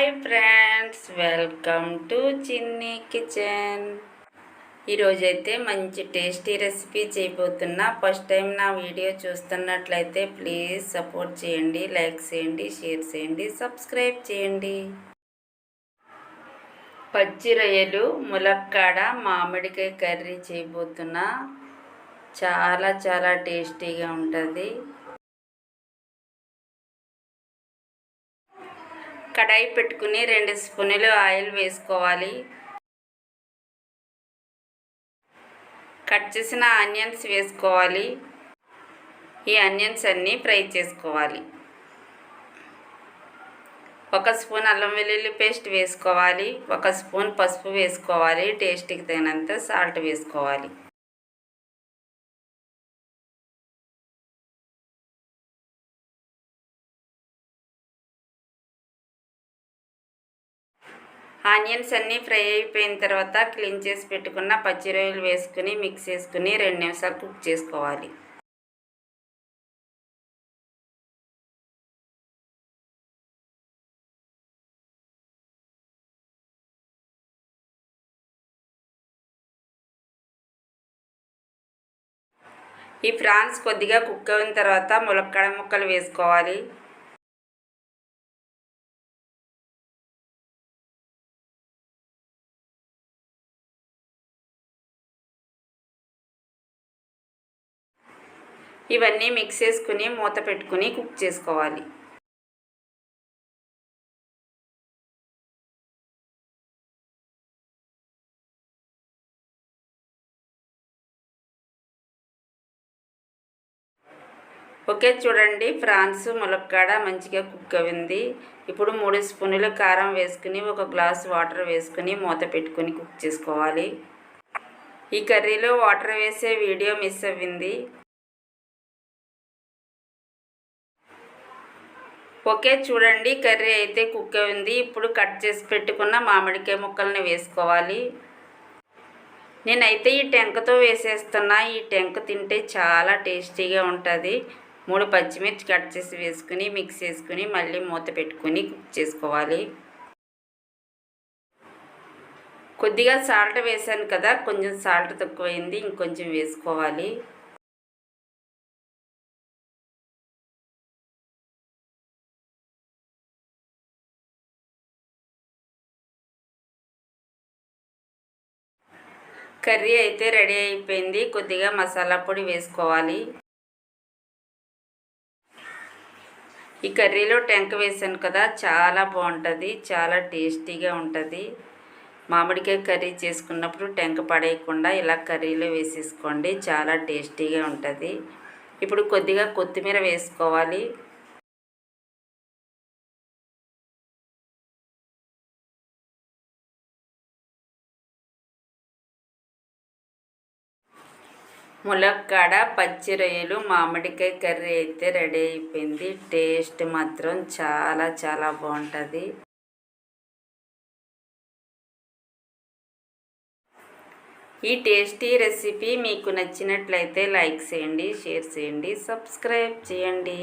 Hi friends, welcome to చిన్ని kitchen. ఈరోజైతే మంచి టేస్టీ రెసిపీ చేయబోతున్నా. ఫస్ట్ టైం నా వీడియో చూస్తున్నట్లయితే ప్లీజ్ సపోర్ట్ చేయండి, లైక్ చేయండి, షేర్ చేయండి, సబ్స్క్రైబ్ చేయండి. పచ్చి రొయ్యలు, ములక్కాడ, మామిడికాయ కర్రీ చేయబోతున్నా. చాలా టేస్టీగా ఉంటుంది. కడాయి పెట్టుకుని 2 స్పూన్లు ఆయిల్ వేసుకోవాలి. కట్ చేసిన ఆనియన్స్ వేసుకోవాలి. ఈ ఆనియన్స్ అన్నీ ఫ్రై చేసుకోవాలి. 1 స్పూన్ అల్లం వెల్లుల్లి పేస్ట్ వేసుకోవాలి. 1 స్పూన్ పసుపు వేసుకోవాలి. టేస్ట్కి తగినంత సాల్ట్ వేసుకోవాలి. ఆనియన్స్ అన్నీ ఫ్రై అయిపోయిన తర్వాత క్లీన్ చేసి పెట్టుకున్న పచ్చి రొయ్యలు వేసుకుని మిక్స్ చేసుకుని 2 నిమిషాలు కుక్ చేసుకోవాలి. ఈ ప్రాన్స్ కొద్దిగా కుక్ అయిన తర్వాత ములక్కాడ ముక్కలు వేసుకోవాలి. ఇవన్నీ మిక్స్ చేసుకుని మూత పెట్టుకుని కుక్ చేసుకోవాలి. ఓకే, చూడండి ప్రాన్స్ ములక్కాడ మంచిగా కుక్ అయింది. ఇప్పుడు 3 స్పూన్ల కారం వేసుకుని 1 గ్లాస్ వాటర్ వేసుకుని మూత పెట్టుకుని కుక్ చేసుకోవాలి. ఈ కర్రీలో వాటర్ వేసే వీడియో మిస్ అవ్వింది. ఓకే, చూడండి కర్రీ అయితే కుక్ అయింది. ఇప్పుడు కట్ చేసి పెట్టుకున్న మామిడికాయ ముక్కల్ని వేసుకోవాలి. నేనైతే ఈ టెంకతో వేసేస్తున్నా. ఈ టెంక తింటే చాలా టేస్టీగా ఉంటుంది. 3 పచ్చిమిర్చి కట్ చేసి వేసుకుని మిక్స్ చేసుకుని మళ్ళీ మూత పెట్టుకుని కుక్ చేసుకోవాలి. కొద్దిగా సాల్ట్ వేసాను కదా, కొంచెం సాల్ట్ తక్కువైంది, ఇంకొంచెం వేసుకోవాలి. కర్రీ అయితే రెడీ అయిపోయింది. కొద్దిగా మసాలా పొడి వేసుకోవాలి. ఈ కర్రీలో టెంక వేసాను కదా, చాలా బాగుంటుంది, చాలా టేస్టీగా ఉంటుంది. మామిడికాయ కర్రీ చేసుకున్నప్పుడు టెంక పడేయకుండా ఇలా కర్రీలో వేసేసుకోండి, చాలా టేస్టీగా ఉంటుంది. ఇప్పుడు కొద్దిగా కొత్తిమీర వేసుకోవాలి. ములక్కాడ, పచ్చి రొయ్యలు, మామిడికాయ కర్రీ అయితే రెడీ అయిపోయింది. టేస్ట్ మాత్రం చాలా బాగుంటుంది. ఈ టేస్టీ రెసిపీ మీకు నచ్చినట్లయితే లైక్ చేయండి, షేర్ చేయండి, సబ్స్క్రైబ్ చేయండి.